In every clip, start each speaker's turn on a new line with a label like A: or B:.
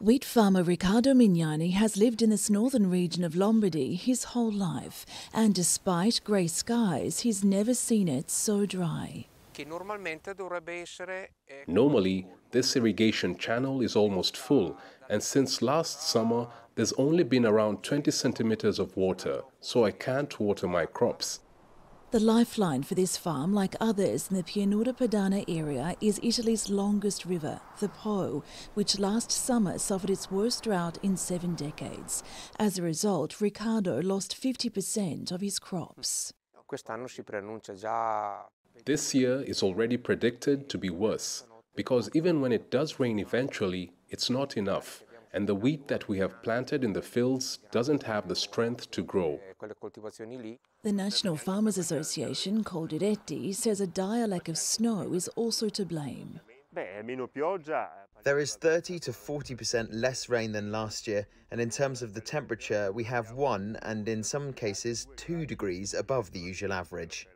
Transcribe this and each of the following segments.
A: Wheat farmer Riccardo Mignani has lived in this northern region of Lombardy his whole life, and despite grey skies, he's never seen it so dry.
B: Normally, this irrigation channel is almost full, and since last summer, there's only been around 20 centimeters of water, so I can't water my crops.
A: The lifeline for this farm, like others in the Pianura Padana area, is Italy's longest river, the Po, which last summer suffered its worst drought in 7 decades. As a result, Riccardo lost 50% of his crops.
B: This year is already predicted to be worse, because even when it does rain eventually, it's not enough, and the wheat that we have planted in the fields doesn't have the strength to grow.
A: The National Farmers Association, called Diretti, says a dire lack of snow is also to blame.
C: There is 30 to 40% less rain than last year, and in terms of the temperature, we have 1 and in some cases 2 degrees above the usual average.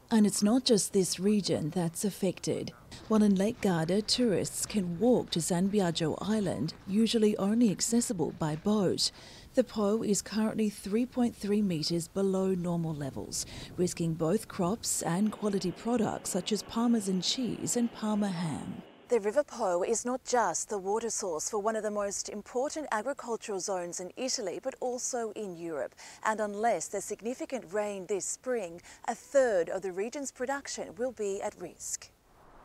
A: And it's not just this region that's affected. While in Lake Garda, tourists can walk to San Biagio Island, usually only accessible by boat. The Po is currently 3.3 metres below normal levels, risking both crops and quality products such as Parmesan cheese and Parma ham. The River Po is not just the water source for one of the most important agricultural zones in Italy, but also in Europe. And unless there's significant rain this spring, a third of the region's production will be at risk.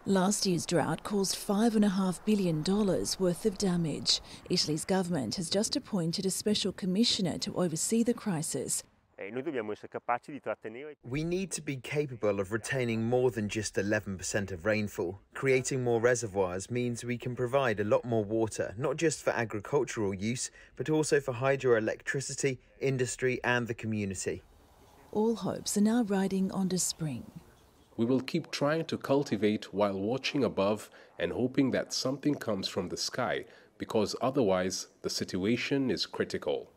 A: Last year's drought caused $5.5 billion worth of damage. Italy's government has just appointed a special commissioner to oversee the crisis.
C: We need to be capable of retaining more than just 11% of rainfall. Creating more reservoirs means we can provide a lot more water, not just for agricultural use, but also for hydroelectricity, industry and the community.
A: All hopes are now riding onto spring.
B: We will keep trying to cultivate while watching above and hoping that something comes from the sky, because otherwise the situation is critical.